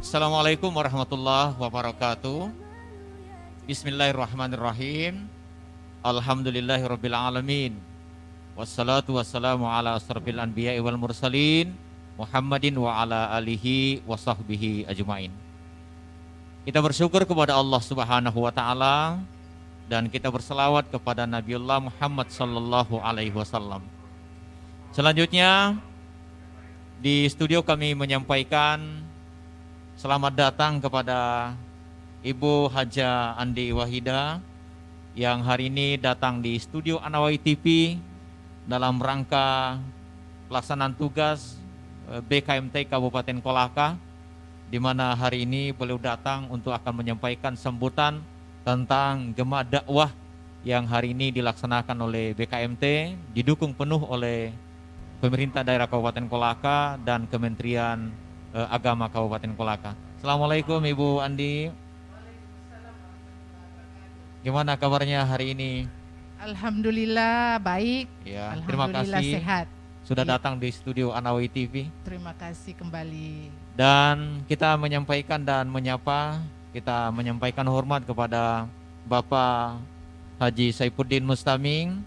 Assalamualaikum warahmatullahi wabarakatuh. Bismillahirrahmanirrahim. Alhamdulillahirabbil alamin. Wassalatu wassalamu ala asrofil anbiya'i wal mursalin Muhammadin wa ala alihi wa sahbihi ajmain. Kita bersyukur kepada Allah Subhanahu wa taala dan kita berselawat kepada Nabiullah Muhammad sallallahu alaihi wasallam. Selanjutnya di studio kami menyampaikan selamat datang kepada Ibu Haja Andi Wahida yang hari ini datang di studio Anawai TV dalam rangka pelaksanaan tugas BKMT Kabupaten Kolaka, di mana hari ini beliau datang untuk akan menyampaikan sambutan tentang Gema Dakwah yang hari ini dilaksanakan oleh BKMT, didukung penuh oleh pemerintah daerah Kabupaten Kolaka dan Kementerian Agama Kabupaten Kolaka. Assalamualaikum Ibu Andi. Gimana kabarnya hari ini? Alhamdulillah baik. Ya, terima kasih sehat. Sudah datang di studio Anawai TV. Terima kasih kembali. Dan kita menyampaikan dan menyapa, kita menyampaikan hormat kepada Bapak Haji Saifuddin Mustaming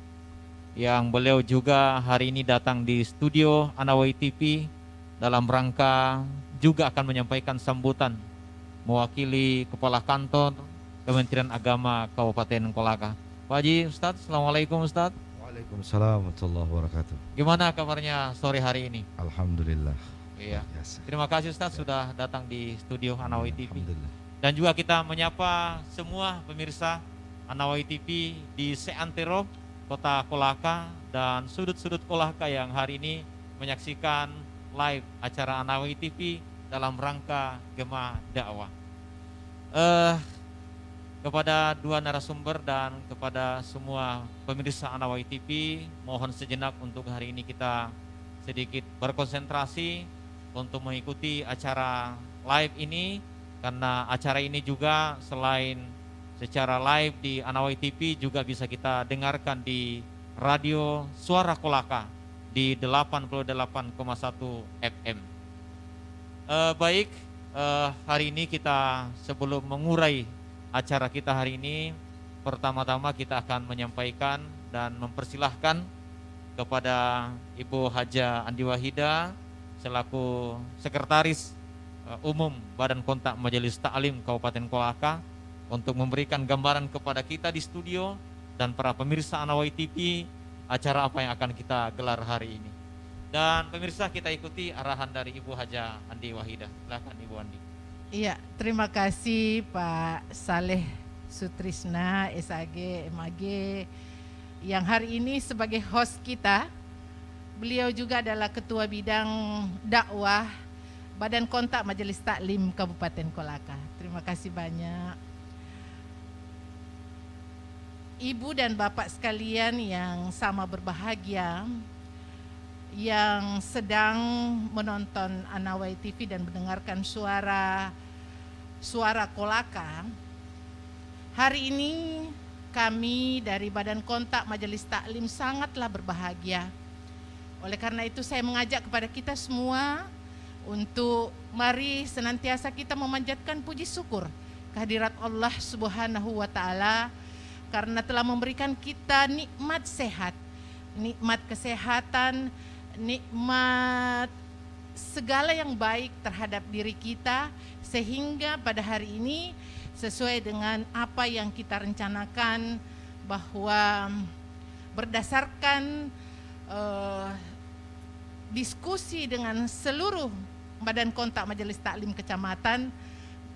yang beliau juga hari ini datang di studio Anawai TV dalam rangka juga akan menyampaikan sambutan mewakili Kepala Kantor Kementerian Agama Kabupaten Kolaka. Pak Haji, Ustadz, Assalamualaikum Ustadz. Waalaikumsalam warahmatullahi wabarakatuh. Gimana kabarnya sore hari ini? Alhamdulillah. Iya. Biasa. Terima kasih Ustadz sudah datang di studio Anawai TV. Alhamdulillah. Dan juga kita menyapa semua pemirsa Anawai TV di seantero Kota Kolaka dan sudut-sudut Kolaka yang hari ini menyaksikan live acara Anawai TV dalam rangka Gema Dakwah. Kepada dua narasumber dan kepada semua pemirsa Anawai TV, mohon sejenak untuk hari ini kita sedikit berkonsentrasi untuk mengikuti acara live ini, karena acara ini juga selain secara live di Anawai TV juga bisa kita dengarkan di radio Suara Kolaka di 88,1 FM. Baik, hari ini kita sebelum mengurai acara kita hari ini, pertama-tama kita akan menyampaikan dan mempersilahkan kepada Ibu Haja Andi Wahida selaku Sekretaris Umum Badan Kontak Majelis Ta'lim Kabupaten Kolaka untuk memberikan gambaran kepada kita di studio dan para pemirsa Anawai TV acara apa yang akan kita gelar hari ini. Dan pemirsa, kita ikuti arahan dari Ibu Haja Andi Wahida. Silakan Ibu Andi. Iya, terima kasih Pak Saleh Sutrisna, SAG, MAG, yang hari ini sebagai host kita. Beliau juga adalah Ketua Bidang Dakwah Badan Kontak Majelis Taklim Kabupaten Kolaka. Terima kasih banyak. Ibu dan Bapak sekalian yang sama berbahagia, yang sedang menonton Anawai TV dan mendengarkan suara Kolaka. Hari ini kami dari Badan Kontak Majelis Taklim sangatlah berbahagia. Oleh karena itu saya mengajak kepada kita semua untuk mari senantiasa kita memanjatkan puji syukur kehadirat Allah Subhanahu wa taala karena telah memberikan kita nikmat sehat, nikmat kesehatan, nikmat segala yang baik terhadap diri kita, sehingga pada hari ini sesuai dengan apa yang kita rencanakan, bahwa berdasarkan diskusi dengan seluruh Badan Kontak Majelis Taklim Kecamatan,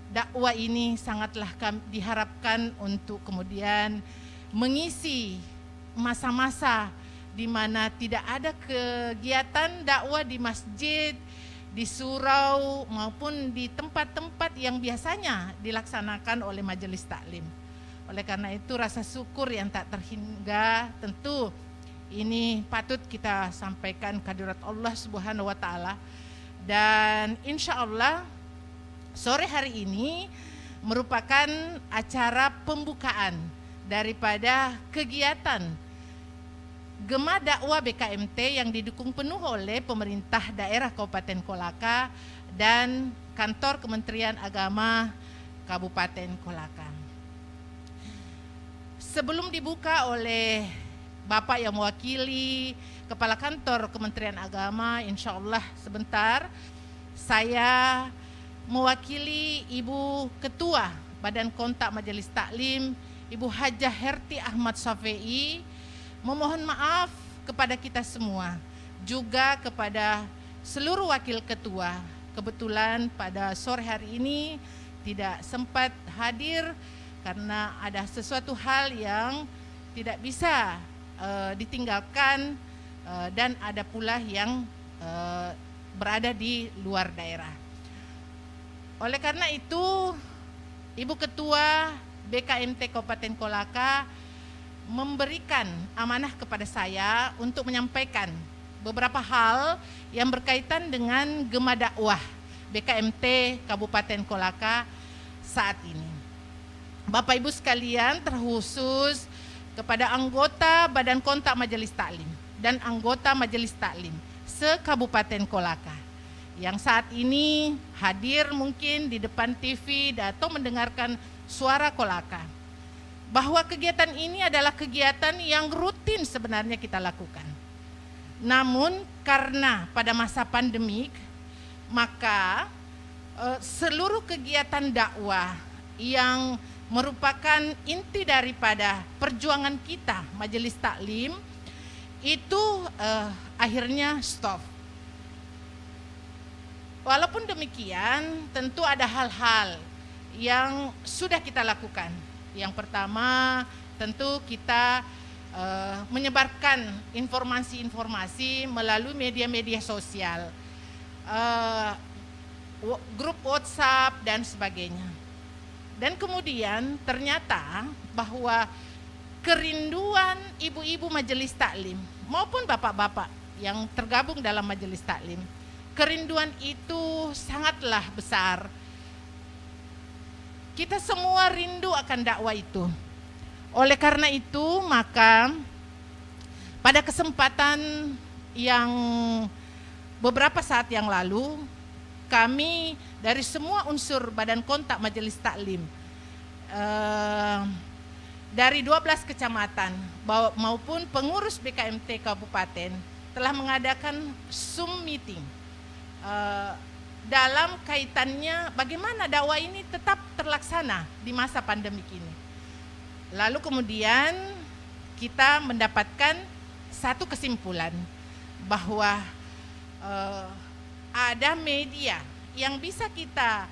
dakwah ini sangatlah diharapkan untuk kemudian mengisi masa-masa di mana tidak ada kegiatan dakwah di masjid, di surau maupun di tempat-tempat yang biasanya dilaksanakan oleh majelis taklim. Oleh karena itu rasa syukur yang tak terhingga tentu ini patut kita sampaikan kehadirat Allah Subhanahu wa taala. Dan insya Allah sore hari ini merupakan acara pembukaan daripada kegiatan Gema dakwah BKMT yang didukung penuh oleh pemerintah daerah Kabupaten Kolaka dan kantor Kementerian Agama Kabupaten Kolaka. Sebelum dibuka oleh Bapak yang mewakili Kepala Kantor Kementerian Agama, insya Allah sebentar saya mewakili Ibu Ketua Badan Kontak Majelis Taklim, Ibu Hajah Herti Ahmad Safei, memohon maaf kepada kita semua, juga kepada seluruh wakil ketua. Kebetulan pada sore hari ini tidak sempat hadir karena ada sesuatu hal yang tidak bisa ditinggalkan dan ada pula yang berada di luar daerah. Oleh karena itu, Ibu Ketua BKMT Kabupaten Kolaka memberikan amanah kepada saya untuk menyampaikan beberapa hal yang berkaitan dengan Gema dakwah BKMT Kabupaten Kolaka saat ini. Bapak Ibu sekalian, terkhusus kepada anggota Badan Kontak Majelis Taklim dan anggota Majelis Taklim se-Kabupaten Kolaka yang saat ini hadir mungkin di depan TV atau mendengarkan suara Kolaka, bahwa kegiatan ini adalah kegiatan yang rutin sebenarnya kita lakukan. Namun karena pada masa pandemik, maka seluruh kegiatan dakwah yang merupakan inti daripada perjuangan kita Majelis Taklim itu akhirnya stop. Walaupun demikian, tentu ada hal-hal yang sudah kita lakukan. Yang pertama, tentu kita menyebarkan informasi-informasi melalui media-media sosial, grup WhatsApp dan sebagainya. Dan kemudian ternyata bahwa kerinduan ibu-ibu Majelis Taklim maupun bapak-bapak yang tergabung dalam Majelis Taklim, kerinduan itu sangatlah besar. Kita semua rindu akan dakwah itu. Oleh karena itu, maka pada kesempatan yang beberapa saat yang lalu, kami dari semua unsur Badan Kontak Majelis Taklim dari 12 kecamatan maupun pengurus BKMT Kabupaten telah mengadakan Zoom meeting dalam kaitannya bagaimana dakwah ini tetap terlaksana di masa pandemik ini. Lalu kemudian kita mendapatkan satu kesimpulan bahwa ada media yang bisa kita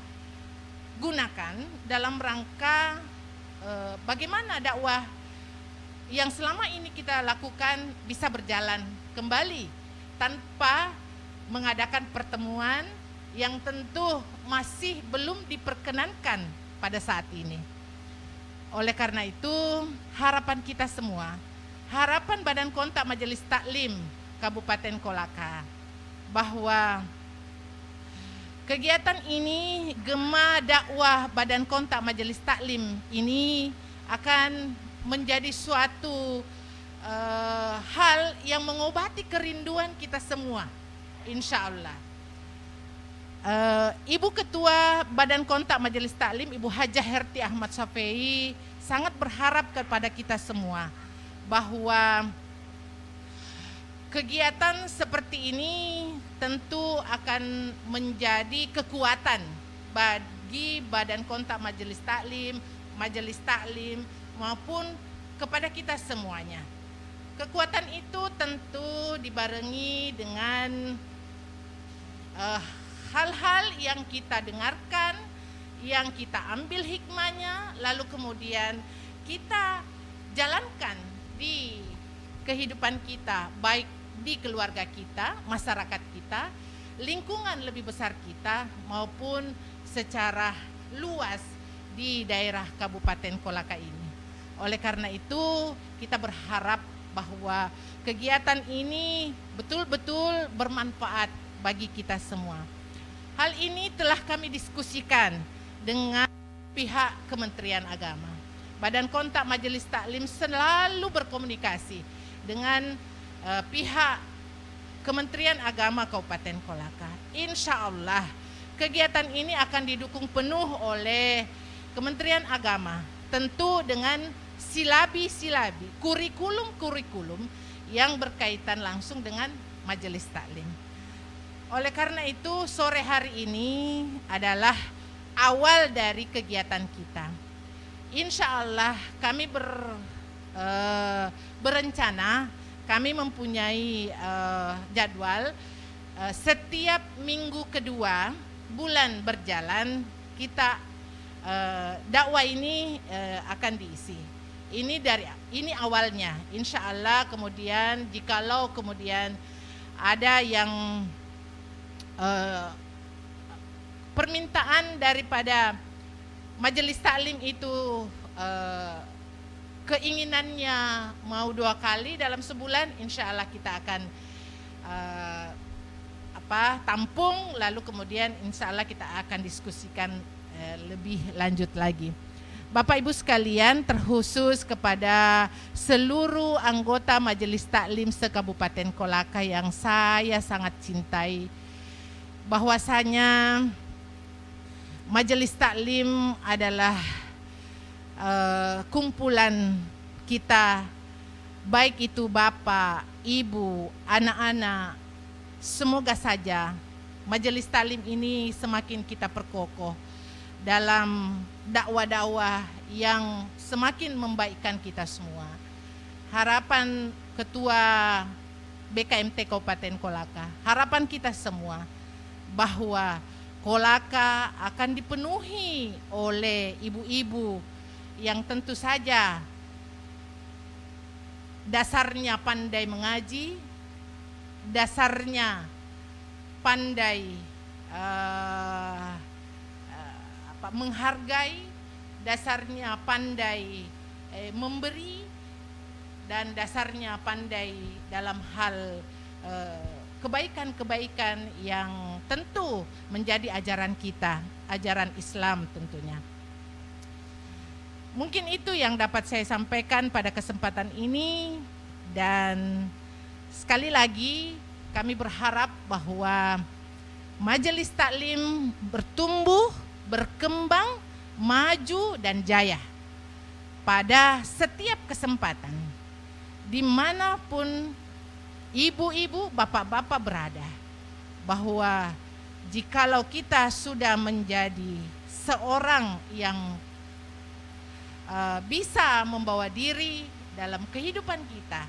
gunakan dalam rangka bagaimana dakwah yang selama ini kita lakukan bisa berjalan kembali tanpa mengadakan pertemuan yang tentu masih belum diperkenankan pada saat ini. Oleh karena itu, harapan kita semua, harapan Badan Kontak Majelis Taklim Kabupaten Kolaka, bahwa kegiatan ini, Gema dakwah Badan Kontak Majelis Taklim ini akan menjadi suatu hal yang mengobati kerinduan kita semua, insya Allah. Ibu Ketua Badan Kontak Majelis Taklim, Ibu Hajah Herti Ahmad Safei, sangat berharap kepada kita semua bahwa kegiatan seperti ini tentu akan menjadi kekuatan bagi Badan Kontak Majelis Taklim maupun kepada kita semuanya. Kekuatan itu tentu dibarengi dengan hal-hal yang kita dengarkan, yang kita ambil hikmahnya, lalu kemudian kita jalankan di kehidupan kita, baik di keluarga kita, masyarakat kita, lingkungan lebih besar kita, maupun secara luas di daerah Kabupaten Kolaka ini. Oleh karena itu, kita berharap bahwa kegiatan ini betul-betul bermanfaat bagi kita semua. Hal ini telah kami diskusikan dengan pihak Kementerian Agama. Badan Kontak Majelis Taklim selalu berkomunikasi dengan pihak Kementerian Agama Kabupaten Kolaka. Insya Allah kegiatan ini akan didukung penuh oleh Kementerian Agama, tentu dengan silabi-silabi, kurikulum-kurikulum yang berkaitan langsung dengan majelis taklim. Oleh karena itu sore hari ini adalah awal dari kegiatan kita. Insya Allah kami berencana, kami mempunyai jadwal setiap minggu kedua bulan berjalan kita dakwah ini akan diisi. Ini awalnya. Insya Allah kemudian jikalau kemudian ada yang permintaan daripada majelis taklim itu keinginannya mau 2 kali dalam sebulan, insya Allah kita akan tampung, lalu kemudian insya Allah kita akan diskusikan lebih lanjut lagi. Bapak Ibu sekalian, terkhusus kepada seluruh anggota Majelis Taklim se-Kabupaten Kolaka yang saya sangat cintai, bahwasanya Majelis Taklim adalah kumpulan kita, baik itu Bapak, Ibu, anak-anak. Semoga saja Majelis Taklim ini semakin kita perkokoh dalam dakwah-dakwah yang semakin membaikkan kita semua. Harapan Ketua BKMT Kabupaten Kolaka, harapan kita semua bahwa Kolaka akan dipenuhi oleh ibu-ibu yang tentu saja dasarnya pandai mengaji, dasarnya pandai menghargai, dasarnya pandai memberi, dan dasarnya pandai dalam hal kebaikan-kebaikan yang tentu menjadi ajaran kita, ajaran Islam tentunya. Mungkin itu yang dapat saya sampaikan pada kesempatan ini, dan sekali lagi kami berharap bahwa Majelis Taklim bertumbuh, berkembang, maju dan jaya pada setiap kesempatan, dimanapun ibu-ibu, bapak-bapak berada, bahwa jikalau kita sudah menjadi seorang yang bisa membawa diri dalam kehidupan kita,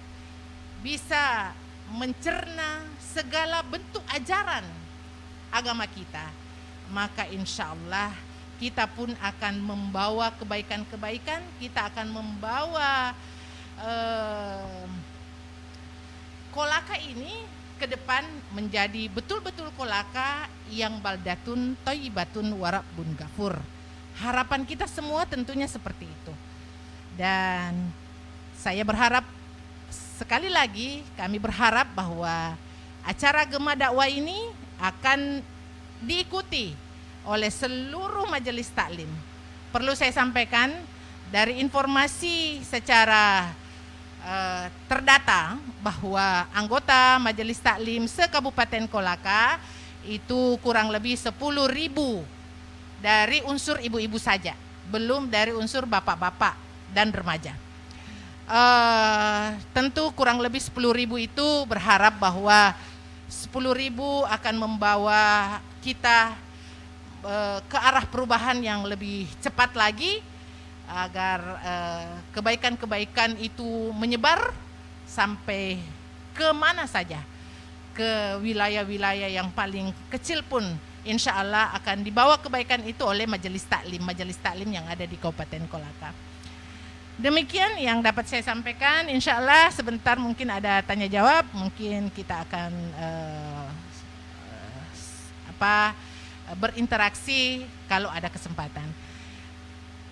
bisa mencerna segala bentuk ajaran agama kita, maka insya Allah kita pun akan membawa kebaikan-kebaikan, kita akan membawa Kolaka ini ke depan menjadi betul-betul Kolaka yang baldatun thayyibatun wa rabbun ghafur. Harapan kita semua tentunya seperti itu. Dan saya berharap, sekali lagi kami berharap bahwa acara Gema Dakwah ini akan diikuti oleh seluruh majelis taklim. Perlu saya sampaikan, dari informasi secara terdata bahwa anggota majelis taklim se-Kabupaten Kolaka itu kurang lebih 10.000 dari unsur ibu-ibu saja, belum dari unsur bapak-bapak dan remaja. Tentu kurang lebih 10.000 itu berharap bahwa 10.000 akan membawa kita ke arah perubahan yang lebih cepat lagi, agar kebaikan-kebaikan itu menyebar sampai ke mana saja, ke wilayah-wilayah yang paling kecil pun insya Allah akan dibawa kebaikan itu oleh majelis taklim yang ada di Kabupaten Kolaka. Demikian yang dapat saya sampaikan. Insya Allah sebentar mungkin ada tanya jawab, mungkin kita akan berinteraksi kalau ada kesempatan.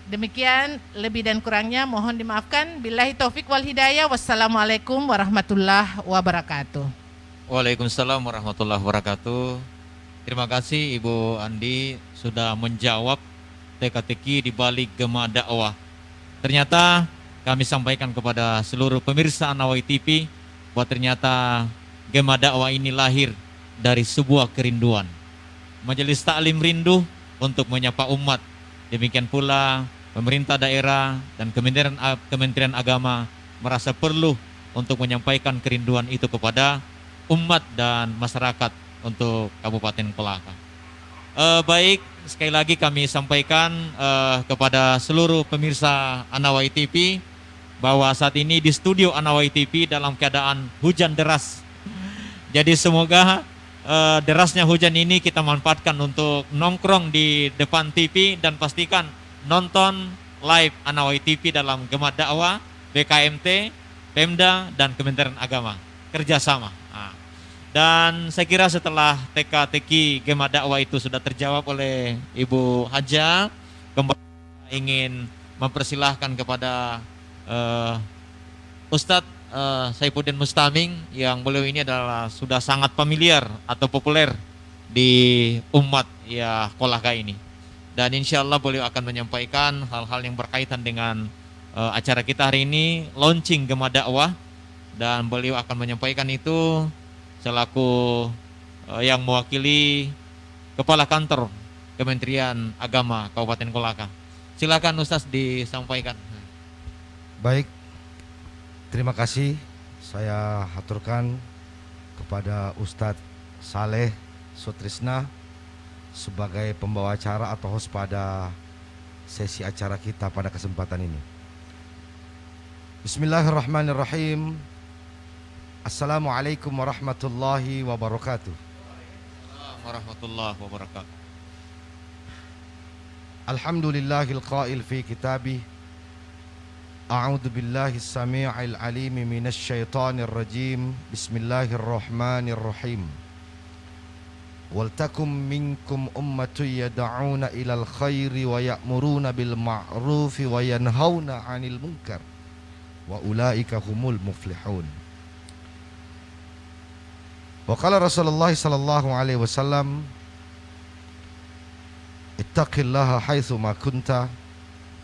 Demikian, lebih dan kurangnya mohon dimaafkan. Billahi taufik wal hidayah. Wassalamualaikum warahmatullahi wabarakatuh. Waalaikumsalam warahmatullahi wabarakatuh. Terima kasih Ibu Andi sudah menjawab teka-teki di balik Gema Dakwah. Ternyata kami sampaikan kepada seluruh pemirsa Nawai TV bahwa ternyata Gema Dakwah ini lahir dari sebuah kerinduan. Majelis Taklim rindu untuk menyapa umat. Demikian pula pemerintah daerah dan Kementerian Agama merasa perlu untuk menyampaikan kerinduan itu kepada umat dan masyarakat untuk Kabupaten Kolaka. Baik, sekali lagi kami sampaikan kepada seluruh pemirsa Anawai TV bahwa saat ini di studio Anawai TV dalam keadaan hujan deras. Jadi semoga derasnya hujan ini kita manfaatkan untuk nongkrong di depan TV dan pastikan nonton live Anawai TV dalam Gema Dakwah, BKMT, Pemda dan Kementerian Agama kerjasama. Dan saya kira setelah teka-teki Gema Dakwah itu sudah terjawab oleh Ibu Haja, kembali ingin mempersilahkan kepada Ustadz Saifuddin Mustaming yang beliau ini adalah sudah sangat familiar atau populer di umat ya Kolaka ini. Dan insya Allah beliau akan menyampaikan hal-hal yang berkaitan dengan acara kita hari ini, launching Gema Dakwah, dan beliau akan menyampaikan itu selaku yang mewakili Kepala Kantor Kementerian Agama Kabupaten Kolaka. Silakan Ustaz disampaikan. Baik, terima kasih. Saya haturkan kepada Ustadz Saleh Sutrisna sebagai pembawa acara atau host pada sesi acara kita pada kesempatan ini. Bismillahirrahmanirrahim. Assalamualaikum warahmatullahi wabarakatuh. Warahmatullahi wabarakatuh. Alhamdulillahil qail fi kitabih. A'udzu billahi samii'il 'aliim minasy syaithaanir rajiim. Bismillahirrahmanirrahim. Wal takum minkum ummatun yad'una ilal khairi wa ya'muruna bil ma'rufi wa yanhauna 'anil munkar wa ulaika humul muflihun. Wa qala Rasulullah sallallahu alaihi wasallam, ittaqillaha haitsu ma kunta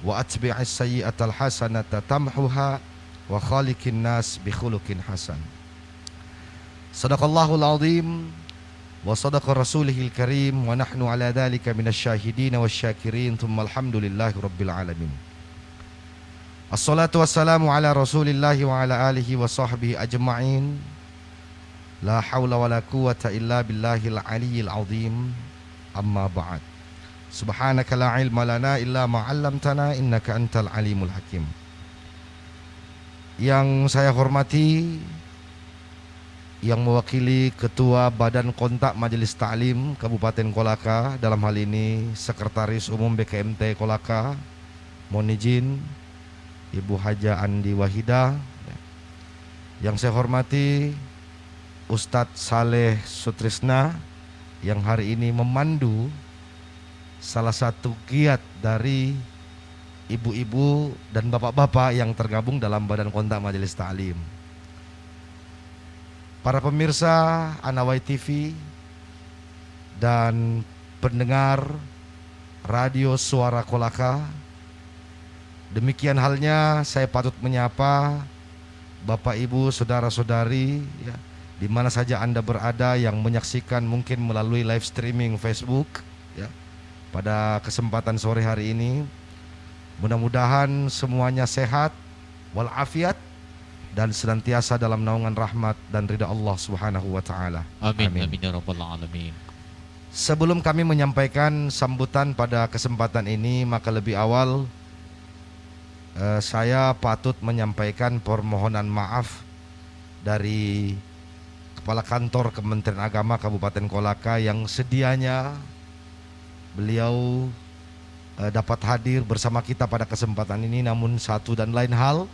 wa atbi'is sayyi'atal hasanata tamhuha wa khaliqin nas bi khuluqin hasan. Sadaqallahul azim wa sadaqa rasulihil karim wa nahnu ala dzalika minasyahidin wasyakirin thumma alhamdulillahi rabbil alamin. Assalatu wassalamu ala rasulillahi wa ala alihi wa sahbihi ajma'in. La hawla wa la quwwata illa billahil aliyyil azim. Amma ba'd. Subhanaka la ilma lana illa ma 'allamtana innaka antal alimul hakim. Yang saya hormati, yang mewakili Ketua Badan Kontak Majelis Taklim Kabupaten Kolaka, dalam hal ini Sekretaris Umum BKMT Kolaka, mohon izin Ibu Haja Andi Wahidah. Yang saya hormati Ustadz Saleh Sutrisna yang hari ini memandu salah satu giat dari ibu-ibu dan bapak-bapak yang tergabung dalam Badan Kontak Majelis Taklim. Para pemirsa Anawai TV dan pendengar Radio Suara Kolaka, demikian halnya saya patut menyapa Bapak Ibu, saudara-saudari ya, di mana saja Anda berada yang menyaksikan mungkin melalui live streaming Facebook ya, pada kesempatan sore hari ini. Mudah-mudahan semuanya sehat walafiat dan senantiasa dalam naungan rahmat dan ridha Allah Subhanahu wa taala. Amin. Amin ya rabbal alamin. Sebelum kami menyampaikan sambutan pada kesempatan ini, maka lebih awal saya patut menyampaikan permohonan maaf dari Kepala Kantor Kementerian Agama Kabupaten Kolaka yang sedianya beliau dapat hadir bersama kita pada kesempatan ini, namun satu dan lain hal,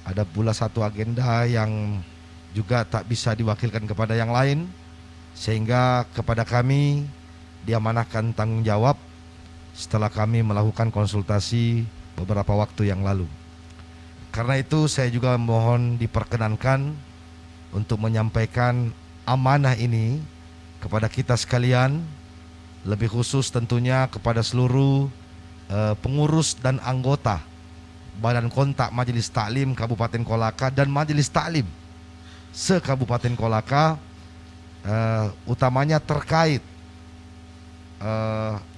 ada pula satu agenda yang juga tak bisa diwakilkan kepada yang lain, sehingga kepada kami diamanahkan tanggung jawab setelah kami melakukan konsultasi beberapa waktu yang lalu. Karena itu saya juga mohon diperkenankan untuk menyampaikan amanah ini kepada kita sekalian, lebih khusus tentunya kepada seluruh pengurus dan anggota Badan Kontak Majelis Taklim Kabupaten Kolaka dan Majelis Taklim se-Kabupaten Kolaka, utamanya terkait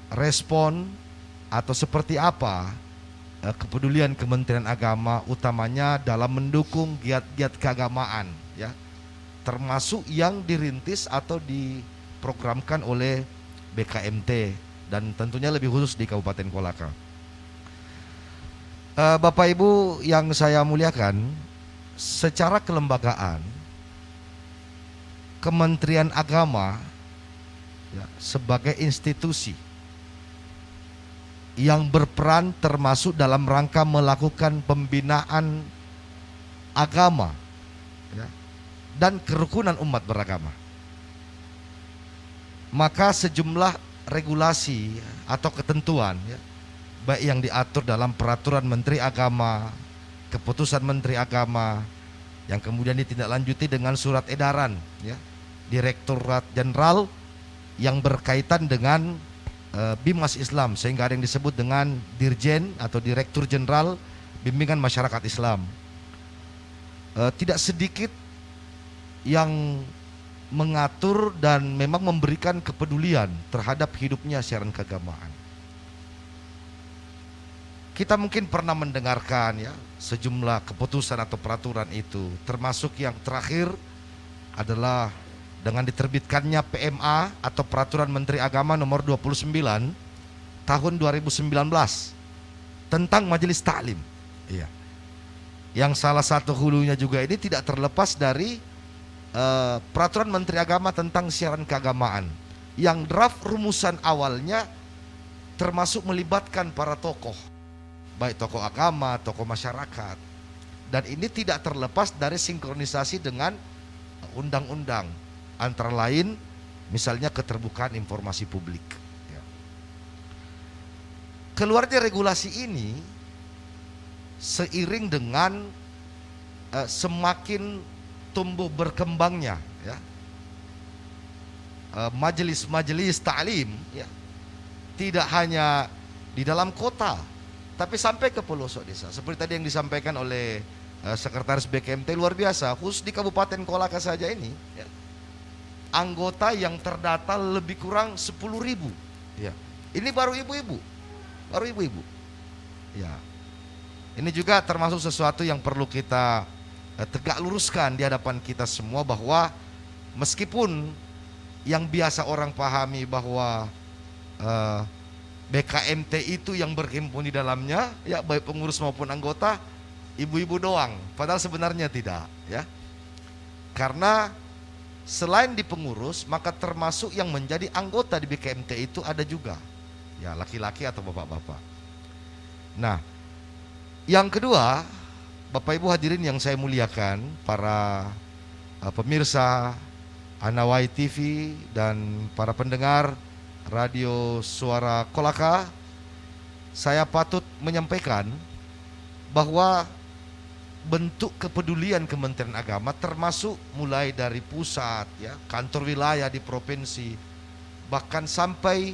respon atau seperti apa kepedulian Kementerian Agama utamanya dalam mendukung giat-giat keagamaan, ya, termasuk yang dirintis atau diprogramkan oleh BKMT dan tentunya lebih khusus di Kabupaten Kolaka. Bapak Ibu yang saya muliakan, secara kelembagaan Kementerian Agama, ya, sebagai institusi yang berperan termasuk dalam rangka melakukan pembinaan agama, ya, dan kerukunan umat beragama, maka sejumlah regulasi atau ketentuan, ya, baik yang diatur dalam peraturan Menteri Agama, keputusan Menteri Agama, yang kemudian ditindaklanjuti dengan surat edaran, ya, Direktorat Jenderal yang berkaitan dengan Bimas Islam, sehingga ada yang disebut dengan Dirjen atau Direktur Jenderal Bimbingan Masyarakat Islam. Tidak sedikit yang mengatur dan memang memberikan kepedulian terhadap hidupnya siaran keagamaan. Kita mungkin pernah mendengarkan, ya, sejumlah keputusan atau peraturan itu, termasuk yang terakhir adalah dengan diterbitkannya PMA atau Peraturan Menteri Agama nomor 29 tahun 2019 tentang Majelis Taklim. Iya. Yang salah satu hulunya juga ini tidak terlepas dari Peraturan Menteri Agama tentang siaran keagamaan, yang draft rumusan awalnya termasuk melibatkan para tokoh, baik tokoh agama, tokoh masyarakat, dan ini tidak terlepas dari sinkronisasi dengan undang-undang, antara lain misalnya keterbukaan informasi publik, ya. Keluarnya regulasi ini seiring dengan semakin tumbuh berkembangnya, ya, majelis-majelis taklim, ya, tidak hanya di dalam kota tapi sampai ke pelosok desa. Seperti tadi yang disampaikan oleh Sekretaris BKMT, luar biasa, khusus di Kabupaten Kolaka saja ini, ya, anggota yang terdata lebih kurang 10.000, ya. Ini baru ibu-ibu, ya. Ini juga termasuk sesuatu yang perlu kita tegak luruskan di hadapan kita semua, bahwa meskipun yang biasa orang pahami bahwa BKMT itu yang berhimpun di dalamnya, ya, baik pengurus maupun anggota, ibu-ibu doang, padahal sebenarnya tidak, ya. Karena selain di pengurus, maka termasuk yang menjadi anggota di BKMT itu ada juga, ya, laki-laki atau bapak-bapak. Nah, yang kedua, Bapak Ibu hadirin yang saya muliakan, para pemirsa Anawai TV dan para pendengar Radio Suara Kolaka, saya patut menyampaikan bahwa bentuk kepedulian Kementerian Agama termasuk mulai dari pusat, ya, kantor wilayah di provinsi, bahkan sampai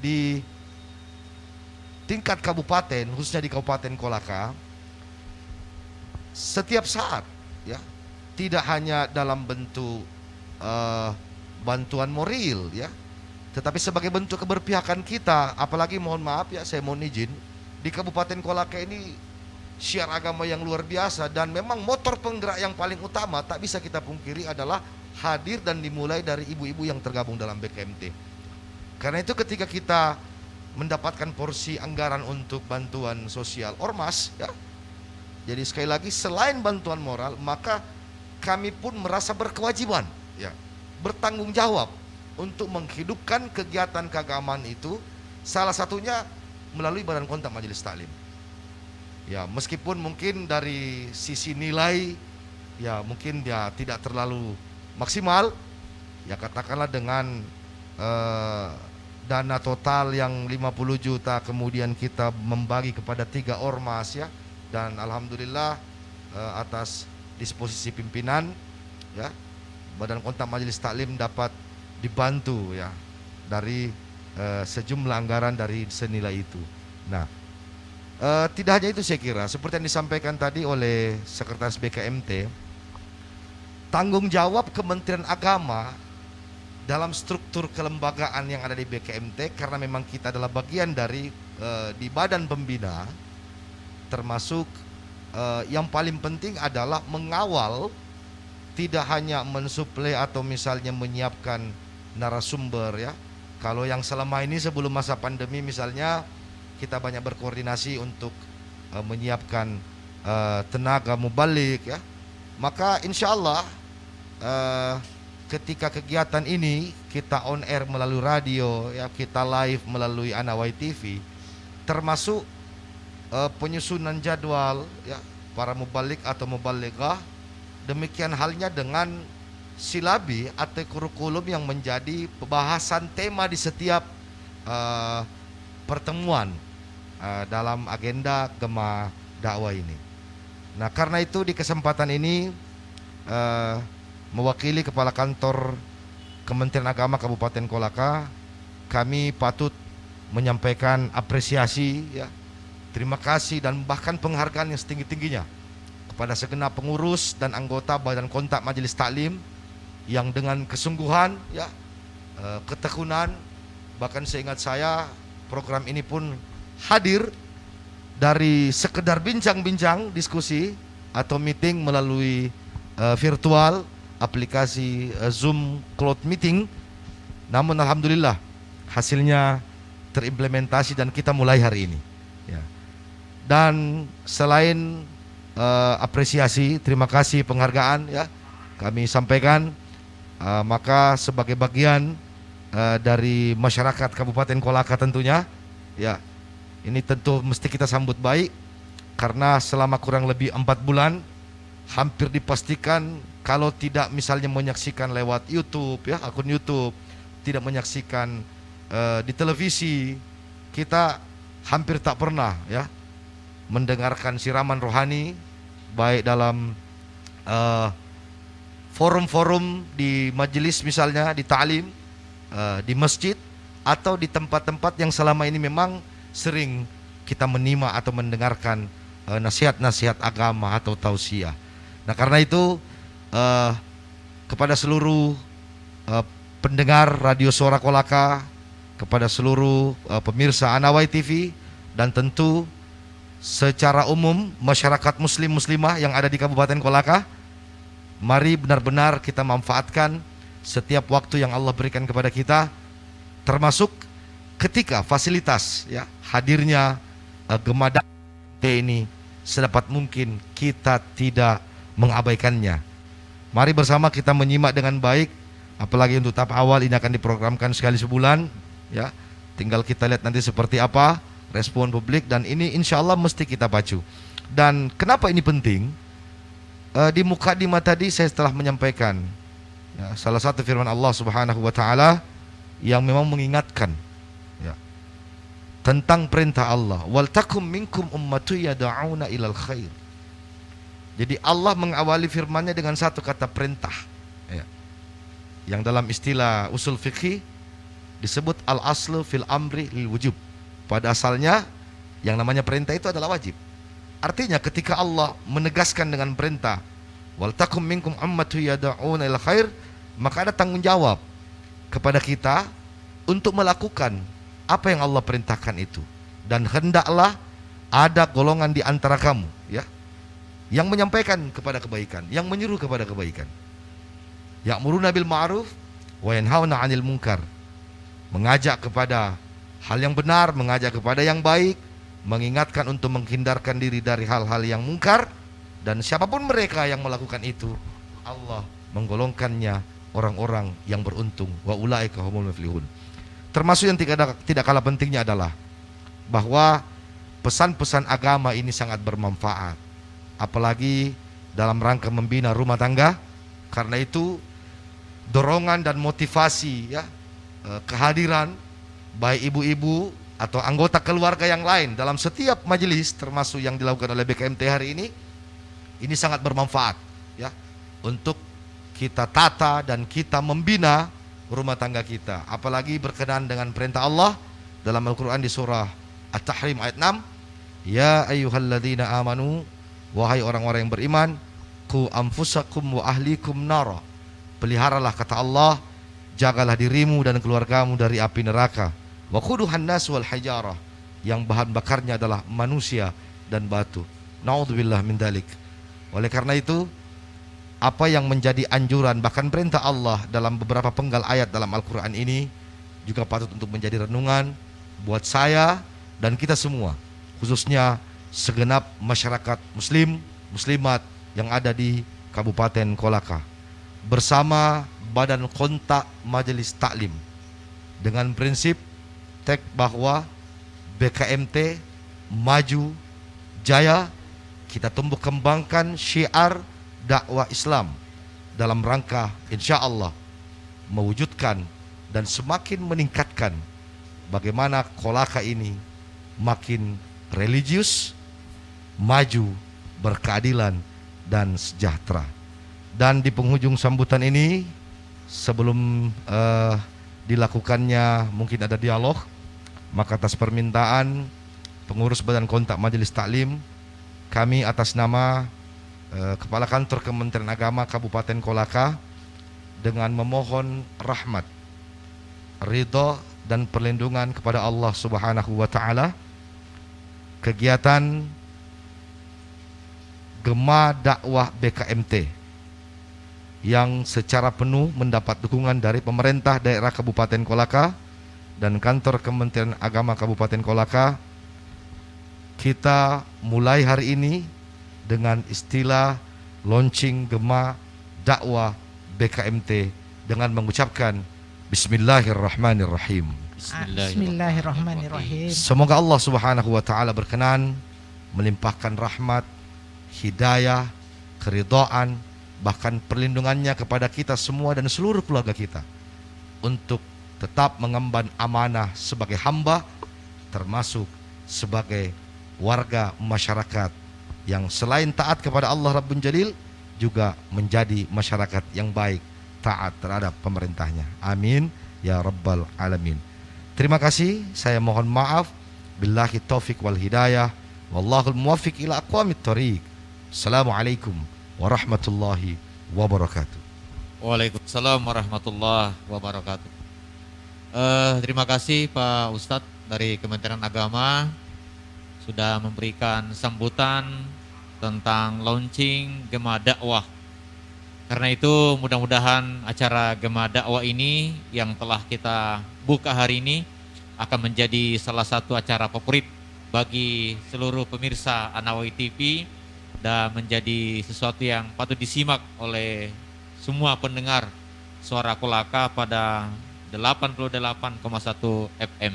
di tingkat kabupaten, khususnya di Kabupaten Kolaka, setiap saat, ya, tidak hanya dalam bentuk bantuan moral, ya, tetapi sebagai bentuk keberpihakan kita. Apalagi mohon maaf, ya, saya mohon izin, di Kabupaten Kolaka ini syiar agama yang luar biasa, dan memang motor penggerak yang paling utama tak bisa kita pungkiri adalah hadir dan dimulai dari ibu-ibu yang tergabung dalam BKMT. Karena itu ketika kita mendapatkan porsi anggaran untuk bantuan sosial ormas, ya, jadi sekali lagi selain bantuan moral, maka kami pun merasa berkewajiban, ya, bertanggung jawab untuk menghidupkan kegiatan keagamaan itu, salah satunya melalui Badan Kontak Majelis Taklim. Ya, meskipun mungkin dari sisi nilai, ya, mungkin dia tidak terlalu maksimal, ya, katakanlah dengan dana total yang 50 juta kemudian kita membagi kepada 3 ormas, ya, dan alhamdulillah atas disposisi pimpinan, ya, Badan Kontak Majelis Taklim dapat dibantu, ya, dari sejumlah anggaran dari senilai itu. Nah, tidak hanya itu, saya kira seperti yang disampaikan tadi oleh Sekretaris BKMT, tanggung jawab Kementerian Agama dalam struktur kelembagaan yang ada di BKMT, karena memang kita adalah bagian dari di badan pembina, termasuk yang paling penting adalah mengawal, tidak hanya mensuplai atau misalnya menyiapkan narasumber ya. Kalau yang selama ini sebelum masa pandemi misalnya kita banyak berkoordinasi untuk menyiapkan tenaga mubalik ya, maka insya Allah ketika kegiatan ini kita on air melalui radio ya, kita live melalui Anawai TV, termasuk penyusunan jadwal ya para mubalik atau mubaligah. Demikian halnya dengan silabi atau kurikulum yang menjadi pembahasan tema di setiap pertemuan dalam agenda Gema dakwah ini. Nah, karena itu di kesempatan ini mewakili Kepala Kantor Kementerian Agama Kabupaten Kolaka, kami patut menyampaikan apresiasi ya, terima kasih dan bahkan penghargaan yang setinggi-tingginya kepada segenap pengurus dan anggota Badan Kontak Majelis Taklim yang dengan kesungguhan ya, ketekunan, bahkan seingat saya program ini pun hadir dari sekedar bincang-bincang diskusi atau meeting melalui virtual aplikasi Zoom Cloud Meeting, namun alhamdulillah hasilnya terimplementasi dan kita mulai hari ini ya. Dan selain apresiasi, terima kasih, penghargaan ya kami sampaikan, maka sebagai bagian dari masyarakat Kabupaten Kolaka tentunya ya, ini tentu mesti kita sambut baik, karena selama kurang lebih 4 bulan hampir dipastikan kalau tidak misalnya menyaksikan lewat YouTube ya, akun YouTube, tidak menyaksikan di televisi, kita hampir tak pernah ya mendengarkan siraman rohani, baik dalam forum-forum di majelis misalnya, di ta'lim, di masjid, atau di tempat-tempat yang selama ini memang sering kita menyimak atau mendengarkan nasihat-nasihat agama atau tausiah. Nah, karena itu kepada seluruh pendengar Radio Suara Kolaka, kepada seluruh pemirsa Anawai TV, dan tentu secara umum masyarakat muslim muslimah yang ada di Kabupaten Kolaka, mari benar-benar kita manfaatkan setiap waktu yang Allah berikan kepada kita, termasuk ketika fasilitas ya hadirnya Gema dakwah ini sedapat mungkin kita tidak mengabaikannya. Mari bersama kita menyimak dengan baik, apalagi untuk tahap awal ini akan diprogramkan sekali sebulan ya. Tinggal kita lihat nanti seperti apa respon publik, dan ini insya Allah mesti kita pacu. Dan kenapa ini penting? Di mukadimah tadi saya telah menyampaikan ya, salah satu firman Allah Subhanahu wa taala yang memang mengingatkan ya, tentang perintah Allah, wal takum minkum ummatu yad'una ilal khair. Jadi Allah mengawali firman-Nya dengan satu kata perintah ya, yang dalam istilah usul fikih disebut al-aslu fil amri lil wujub. Pada asalnya yang namanya perintah itu adalah wajib. Artinya ketika Allah menegaskan dengan perintah wal takum minkum ummatu yad'una ilal khair, maka ada tanggung jawab kepada kita untuk melakukan apa yang Allah perintahkan itu. Dan hendaklah ada golongan di antara kamu ya, yang menyampaikan kepada kebaikan, yang menyuruh kepada kebaikan. Ya'muruna bil ma'ruf wa yanhauna 'anil munkar. Mengajak kepada hal yang benar, mengajak kepada yang baik, mengingatkan untuk menghindarkan diri dari hal-hal yang mungkar. Dan siapapun mereka yang melakukan itu, Allah menggolongkannya orang-orang yang beruntung. Wa ulaika humul muflihun. Termasuk yang tidak kalah pentingnya adalah bahwa pesan-pesan agama ini sangat bermanfaat, apalagi dalam rangka membina rumah tangga. Karena itu dorongan dan motivasi ya, kehadiran baik ibu-ibu atau anggota keluarga yang lain dalam setiap majelis, termasuk yang dilakukan oleh BKMT hari ini sangat bermanfaat ya, untuk kita tata dan kita membina rumah tangga kita, apalagi berkenaan dengan perintah Allah dalam Al-Quran di surah At-Tahrim ayat 6, ya ayyuhalladzina amanu, wahai orang-orang yang beriman, qu anfusakum wa ahlikum nara. Peliharalah, kata Allah, jagalah dirimu dan keluargamu dari api neraka. Wa quduhan nas wal hijarah, yang bahan bakarnya adalah manusia dan batu. Naudzubillah min dalik. Oleh karena itu, apa yang menjadi anjuran bahkan perintah Allah dalam beberapa penggal ayat dalam Al-Quran ini juga patut untuk menjadi renungan buat saya dan kita semua, khususnya segenap masyarakat muslim, muslimat yang ada di Kabupaten Kolaka, bersama Badan Kontak Majelis Taklim, dengan prinsip bahwa BKMT maju jaya, kita tumbuh kembangkan syiar dakwah Islam dalam rangka insya Allah mewujudkan dan semakin meningkatkan bagaimana Kolaka ini makin religius, maju, berkeadilan dan sejahtera. Dan di penghujung sambutan ini, sebelum dilakukannya mungkin ada dialog, maka atas permintaan pengurus Badan Kontak Majelis Taklim, kami atas nama Kepala Kantor Kementerian Agama Kabupaten Kolaka dengan memohon rahmat, ridha dan perlindungan kepada Allah Subhanahu wa taala, kegiatan Gema Dakwah BKMT yang secara penuh mendapat dukungan dari pemerintah daerah Kabupaten Kolaka dan kantor Kementerian Agama Kabupaten Kolaka, kita mulai hari ini dengan istilah launching Gema Dakwah BKMT dengan mengucapkan Bismillahirrahmanirrahim. Bismillahirrahmanirrahim. Semoga Allah Subhanahu wa taala berkenan melimpahkan rahmat, hidayah, keridhaan, bahkan perlindungannya kepada kita semua dan seluruh keluarga kita untuk tetap mengemban amanah sebagai hamba, termasuk sebagai warga masyarakat yang selain taat kepada Allah Rabbun Jalil juga menjadi masyarakat yang baik, taat terhadap pemerintahnya. Amin ya rabbal alamin. Terima kasih, saya mohon maaf. Billahi taufik wal hidayah, wallahul muwaffiq ila aqwamit thoriq. Assalamualaikum warahmatullahi wabarakatuh. Waalaikumsalam warahmatullahi wabarakatuh. Terima kasih Pak Ustadz dari Kementerian Agama sudah memberikan sambutan tentang launching Gema Dakwah. Karena itu mudah-mudahan acara Gema Dakwah ini yang telah kita buka hari ini akan menjadi salah satu acara favorit bagi seluruh pemirsa Anawawi TV dan menjadi sesuatu yang patut disimak oleh semua pendengar suara Kolaka pada 88,1 FM.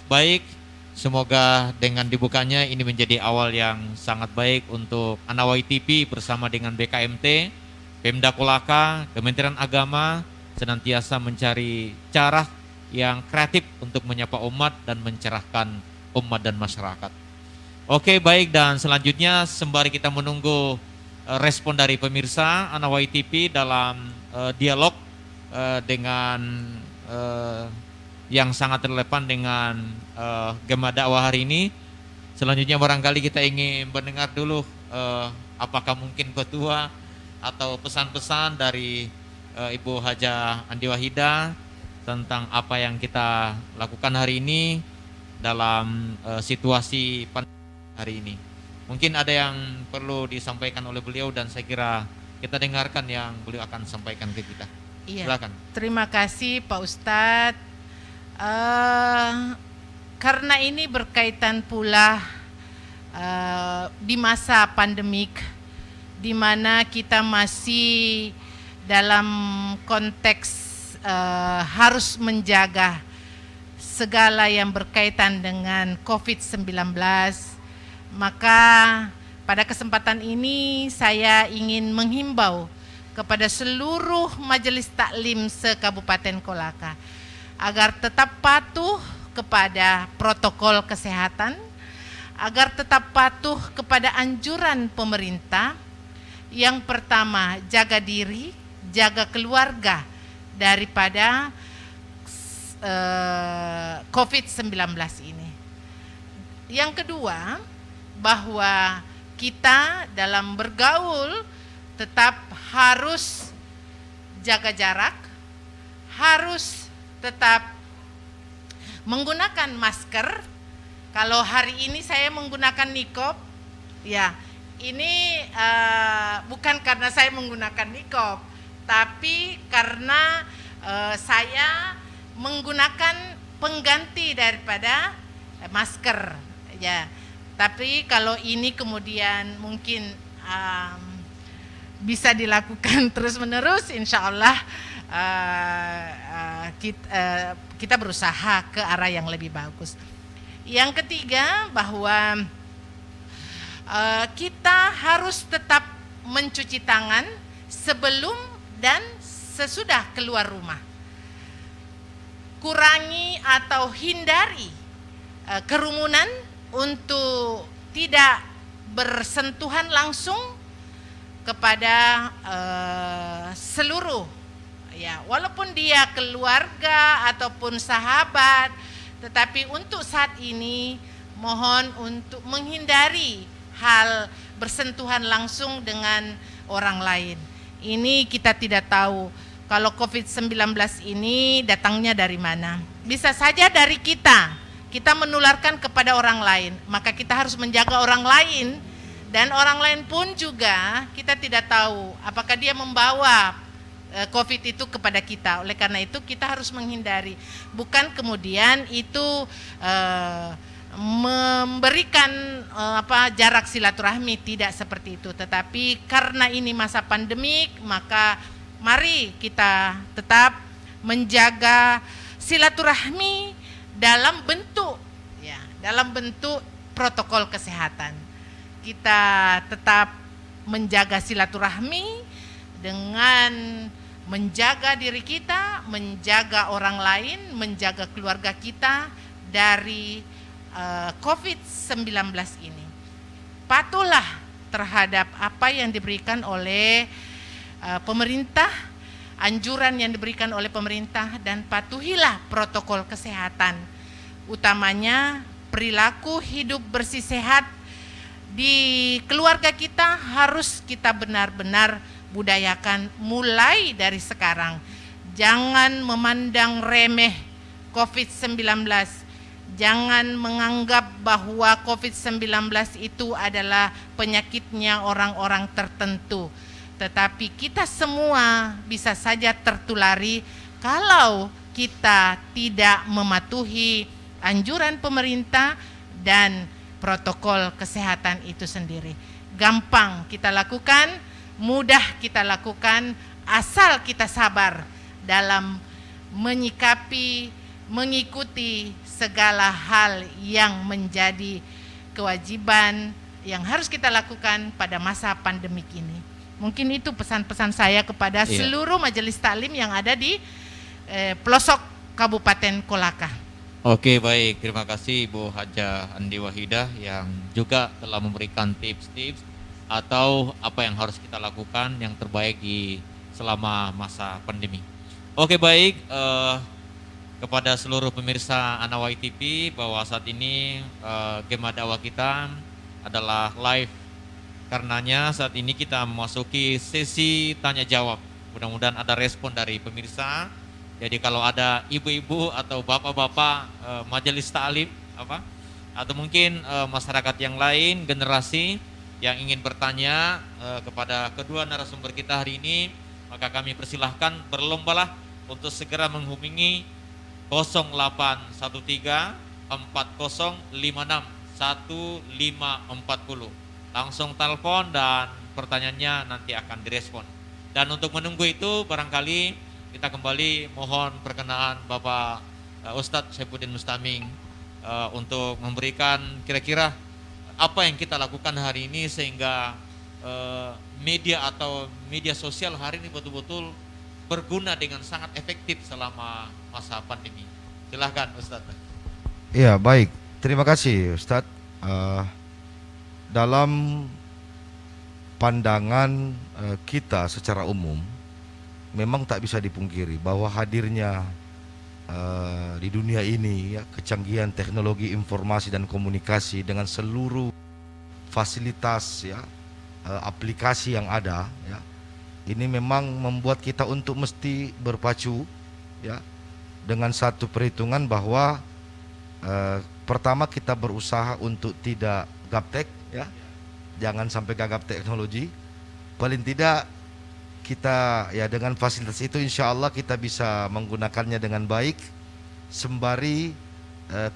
Baik, semoga dengan dibukanya ini menjadi awal yang sangat baik untuk Anawawi TV bersama dengan BKMT, Pemda Kolaka, Kementerian Agama senantiasa mencari cara yang kreatif untuk menyapa umat dan mencerahkan umat dan masyarakat. Oke, baik, dan selanjutnya sembari kita menunggu respon dari pemirsa Anawawi TV dalam dialog dengan yang sangat relevan dengan Gema Dakwah hari ini. Selanjutnya barangkali kita ingin mendengar dulu apakah mungkin petua atau pesan-pesan dari Ibu Hajah Andi Wahidah tentang apa yang kita lakukan hari ini dalam situasi pandemi hari ini. Mungkin ada yang perlu disampaikan oleh beliau dan saya kira kita dengarkan yang beliau akan sampaikan ke kita. Iya. Silakan. Terima kasih Pak Ustadz. Karena ini berkaitan pula di masa pandemik, di mana kita masih dalam konteks harus menjaga segala yang berkaitan dengan COVID-19, maka pada kesempatan ini saya ingin menghimbau kepada seluruh majelis taklim se-Kabupaten Kolaka agar tetap patuh kepada protokol kesehatan, agar tetap patuh kepada anjuran pemerintah. Yang pertama, jaga diri, jaga keluarga daripada COVID-19 ini. Yang kedua, bahwa kita dalam bergaul tetap harus jaga jarak, harus tetap menggunakan masker. Kalau hari ini saya menggunakan nikob, ya ini bukan karena saya menggunakan nikob, tapi karena saya menggunakan pengganti daripada masker, ya. Tapi kalau ini kemudian mungkin bisa dilakukan terus-menerus, insya Allah kita berusaha ke arah yang lebih bagus. Yang ketiga, bahwa kita harus tetap mencuci tangan sebelum dan sesudah keluar rumah. Kurangi atau hindari kerumunan untuk tidak bersentuhan langsung kepada seluruh, ya, walaupun dia keluarga ataupun sahabat, tetapi untuk saat ini mohon untuk menghindari hal bersentuhan langsung dengan orang lain. Ini kita tidak tahu kalau COVID-19 ini datangnya dari mana. Bisa saja dari kita menularkan kepada orang lain, maka kita harus menjaga orang lain, dan orang lain pun juga kita tidak tahu apakah dia membawa COVID itu kepada kita. Oleh karena itu kita harus menghindari, bukan kemudian itu memberikan jarak silaturahmi, tidak seperti itu. Tetapi karena ini masa pandemik, maka mari kita tetap menjaga silaturahmi dalam bentuk protokol kesehatan. Kita tetap menjaga silaturahmi dengan menjaga diri kita, menjaga orang lain, menjaga keluarga kita dari COVID-19 ini. Patuhlah terhadap apa yang diberikan oleh pemerintah, anjuran yang diberikan oleh pemerintah, dan patuhilah protokol kesehatan, utamanya perilaku hidup bersih sehat di keluarga kita harus kita benar-benar budayakan mulai dari sekarang. Jangan memandang remeh COVID-19, jangan menganggap bahwa COVID-19 itu adalah penyakitnya orang-orang tertentu. Tetapi kita semua bisa saja tertulari kalau kita tidak mematuhi anjuran pemerintah dan protokol kesehatan itu sendiri. Gampang kita lakukan, mudah kita lakukan, asal kita sabar dalam menyikapi, mengikuti segala hal yang menjadi kewajiban yang harus kita lakukan pada masa pandemik ini. Mungkin itu pesan-pesan saya kepada seluruh majelis taklim yang ada di pelosok Kabupaten Kolaka. Oke, baik, terima kasih Ibu Haja Andi Wahidah yang juga telah memberikan tips-tips atau apa yang harus kita lakukan yang terbaik selama masa pandemi. Oke, baik, kepada seluruh pemirsa Anawai TV bahwa saat ini Gema dakwah kita adalah live. Karenanya saat ini kita memasuki sesi tanya jawab. Mudah-mudahan ada respon dari pemirsa. Jadi kalau ada ibu-ibu atau bapak-bapak majelis ta'lim atau mungkin masyarakat yang lain, generasi yang ingin bertanya kepada kedua narasumber kita hari ini, maka kami persilahkan berlombalah untuk segera menghubungi 0813 4056 1540. Langsung telepon dan pertanyaannya nanti akan direspon. Dan untuk menunggu itu barangkali kita kembali mohon perkenaan Bapak Ustadz Saifuddin Mustaming untuk memberikan kira-kira apa yang kita lakukan hari ini sehingga media atau media sosial hari ini betul-betul berguna dengan sangat efektif selama masa pandemi. Silahkan Ustadz. Iya, baik, terima kasih Ustadz. Dalam pandangan kita secara umum, memang tak bisa dipungkiri bahwa hadirnya di dunia ini ya, kecanggihan teknologi informasi dan komunikasi dengan seluruh fasilitas ya, aplikasi yang ada ya, ini memang membuat kita untuk mesti berpacu ya, dengan satu perhitungan bahwa pertama kita berusaha untuk tidak gaptek ya, jangan sampai gagap teknologi. Paling tidak kita ya dengan fasilitas itu insya Allah kita bisa menggunakannya dengan baik, sembari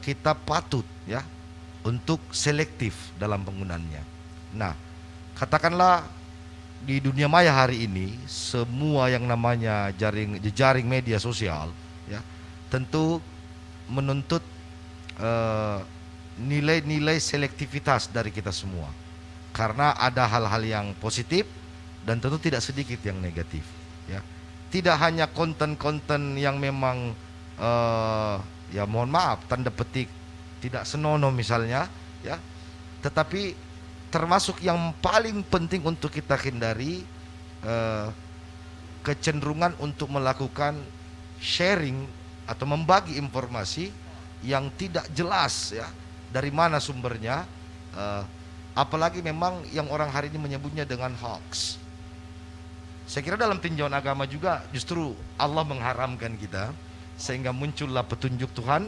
kita patut ya untuk selektif dalam penggunaannya. Nah, katakanlah di dunia maya hari ini semua yang namanya jejaring media sosial ya tentu menuntut nilai-nilai selektivitas dari kita semua, karena ada hal-hal yang positif dan tentu tidak sedikit yang negatif ya. Tidak hanya konten-konten yang memang ya mohon maaf tanda petik tidak senonoh misalnya ya, tetapi termasuk yang paling penting untuk kita hindari kecenderungan untuk melakukan sharing atau membagi informasi yang tidak jelas ya dari mana sumbernya, apalagi memang yang orang hari ini menyebutnya dengan hoax. Saya kira dalam tinjauan agama juga justru Allah mengharamkan kita, sehingga muncullah petunjuk Tuhan,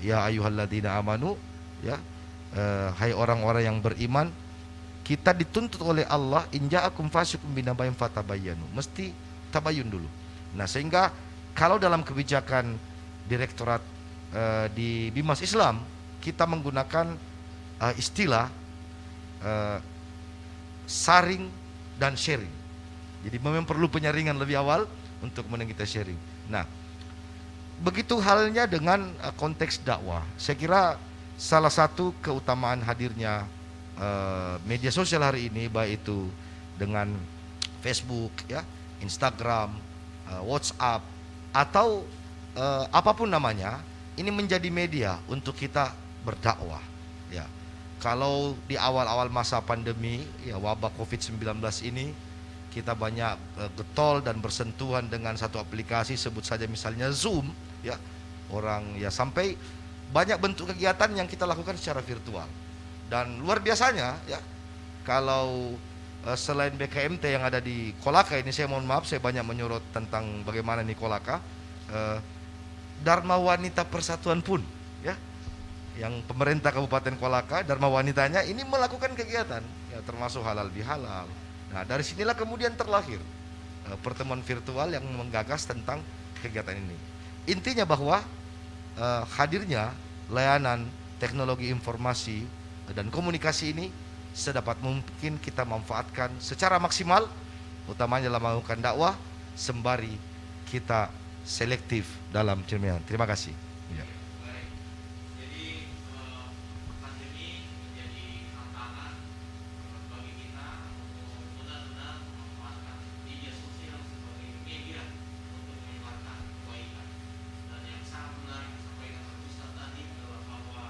ya ayyuhalladzina amanu ya, hai orang-orang yang beriman, kita dituntut oleh Allah in ja'akum fasiqun binaba'in fatabayyanu, mesti tabayun dulu. Nah, sehingga kalau dalam kebijakan direktorat di Bimas Islam kita menggunakan istilah saring dan sharing. Jadi memang perlu penyaringan lebih awal untuk kemudian kita sharing. Nah, begitu halnya dengan konteks dakwah. Saya kira salah satu keutamaan hadirnya media sosial hari ini, baik itu dengan Facebook ya, Instagram, WhatsApp atau apapun namanya, ini menjadi media untuk kita berdakwah ya. Kalau di awal-awal masa pandemi ya, wabah Covid-19 ini, kita banyak getol dan bersentuhan dengan satu aplikasi, sebut saja misalnya Zoom ya. Orang ya sampai banyak bentuk kegiatan yang kita lakukan secara virtual. Dan luar biasanya ya, kalau selain BKMT yang ada di Kolaka ini, saya mohon maaf saya banyak menyorot tentang bagaimana nih Kolaka, Dharma Wanita Persatuan pun ya, yang pemerintah Kabupaten Kolaka, Dharma Wanitanya ini melakukan kegiatan ya, termasuk halal bihalal. Nah, dari sinilah kemudian terlahir pertemuan virtual yang menggagas tentang kegiatan ini. Intinya bahwa hadirnya layanan teknologi informasi dan komunikasi ini sedapat mungkin kita manfaatkan secara maksimal, utamanya dalam melakukan dakwah, sembari kita selektif dalam cerminan. Terima kasih. Ya. Baik. Jadi pandemi menjadi tantangan bagi kita untuk benar-benar memanfaatkan media sosial sebagai media untuk menyebarkan kebaikan. Dan yang sangat menarik disampaikan oleh Ustaz tadi adalah bahwa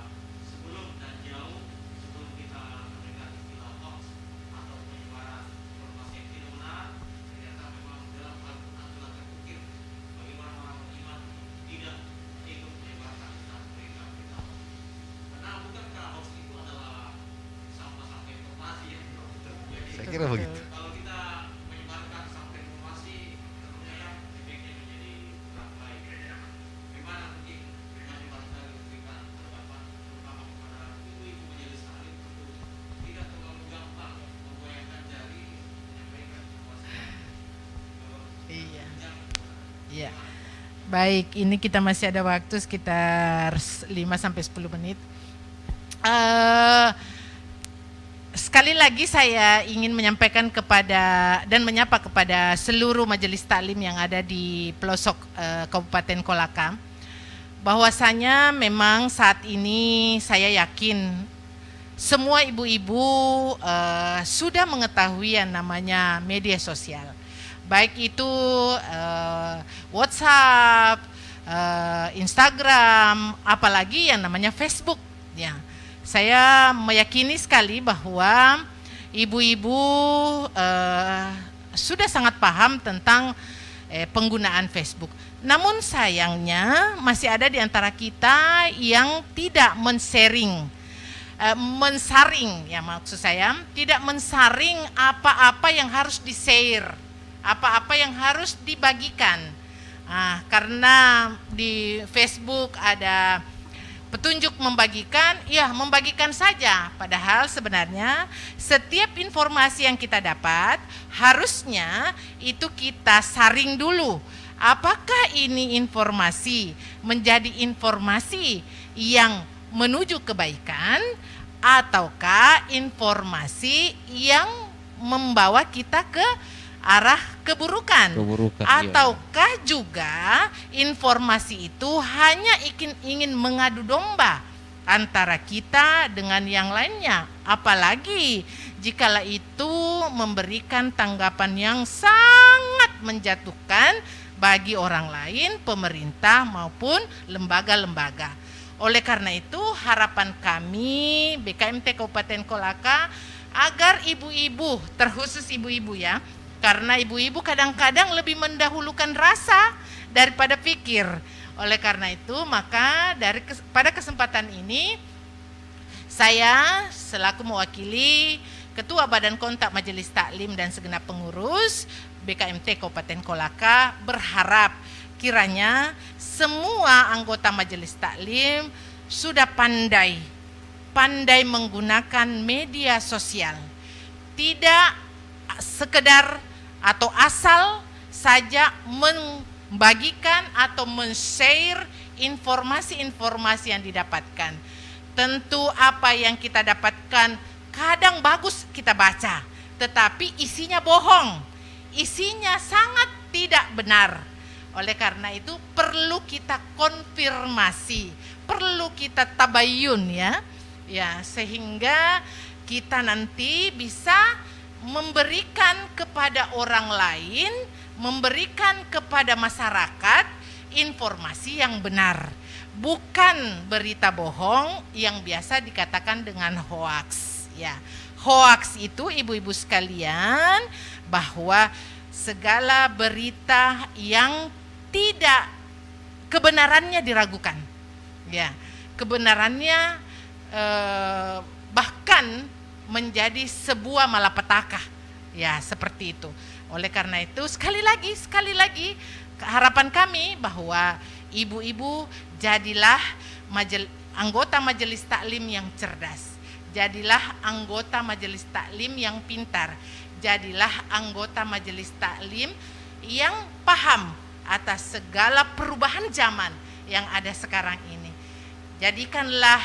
sebelum dan jauh sebelum kita mendengar istilah hoax atau penyebaran informasi yang tidak benar, ternyata memang dalam Al-Quran telah terukir bagaimana orang beriman tidak ikut menyebarkan berita-berita hoax. Karena bukankah hoax itu adalah sampah-sampah informasi yang jadi Saya kira begitu. kalau kita menyebarkan sampah informasi, tentunya kan efeknya menjadi kurang baik. Bagaimana mungkin Majelis Taklim memberikan tanggapan terutama kepada ibu-ibu majelis taklim untuk tidak terlalu gampang memgoyangkan jari menyampaikan informasi Iya. yang Iya. Baik, ini kita masih ada waktu sekitar 5-10 menit. Sekali lagi saya ingin menyampaikan kepada dan menyapa kepada seluruh majelis taklim yang ada di pelosok Kabupaten Kolaka, bahwasanya memang saat ini saya yakin semua ibu-ibu sudah mengetahui yang namanya media sosial. Baik itu WhatsApp, Instagram, apalagi yang namanya Facebook ya. Saya meyakini sekali bahwa ibu-ibu sudah sangat paham tentang penggunaan Facebook. Namun sayangnya masih ada di antara kita yang tidak men-sharing mensaring, ya maksud saya tidak mensaring apa-apa yang harus di-share, apa-apa yang harus dibagikan. Karena di Facebook ada petunjuk membagikan, ya membagikan saja. Padahal sebenarnya setiap informasi yang kita dapat harusnya itu kita saring dulu. Apakah ini informasi menjadi informasi yang menuju kebaikan ataukah informasi yang membawa kita ke arah keburukan, ataukah juga informasi itu hanya ingin mengadu domba antara kita dengan yang lainnya, apalagi jikalau itu memberikan tanggapan yang sangat menjatuhkan bagi orang lain, pemerintah maupun lembaga-lembaga. Oleh karena itu harapan kami BKMT Kabupaten Kolaka agar ibu-ibu, terkhusus ibu-ibu ya, karena ibu-ibu kadang-kadang lebih mendahulukan rasa daripada pikir. Oleh karena itu maka pada kesempatan ini saya selaku mewakili Ketua Badan Kontak Majelis Taklim dan segenap pengurus BKMT Kabupaten Kolaka berharap kiranya semua anggota Majelis Taklim sudah pandai menggunakan media sosial, tidak sekedar atau asal saja membagikan atau men-share informasi-informasi yang didapatkan. Tentu apa yang kita dapatkan kadang bagus kita baca, tetapi isinya bohong, isinya sangat tidak benar. Oleh karena itu perlu kita konfirmasi, perlu kita tabayun ya, sehingga kita nanti bisa memberikan kepada orang lain, memberikan kepada masyarakat informasi yang benar, bukan berita bohong yang biasa dikatakan dengan hoaks. Ya, hoaks itu ibu-ibu sekalian bahwa segala berita yang tidak kebenarannya diragukan, ya, kebenarannya bahkan menjadi sebuah malapetaka, ya seperti itu. Oleh karena itu sekali lagi harapan kami bahwa ibu-ibu jadilah anggota majelis taklim yang cerdas, jadilah anggota majelis taklim yang pintar, jadilah anggota majelis taklim yang paham atas segala perubahan zaman yang ada sekarang ini. Jadikanlah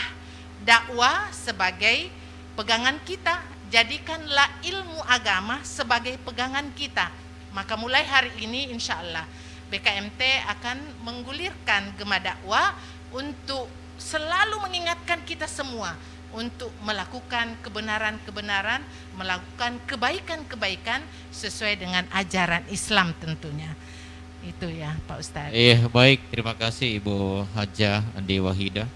dakwah sebagai pegangan kita, jadikanlah ilmu agama sebagai pegangan kita. Maka mulai hari ini insya Allah BKMT akan menggulirkan gema dakwah untuk selalu mengingatkan kita semua untuk melakukan kebenaran-kebenaran, melakukan kebaikan-kebaikan sesuai dengan ajaran Islam tentunya. Itu ya Pak Ustadz. Iya, baik, terima kasih Ibu Hajah Andi Wahidah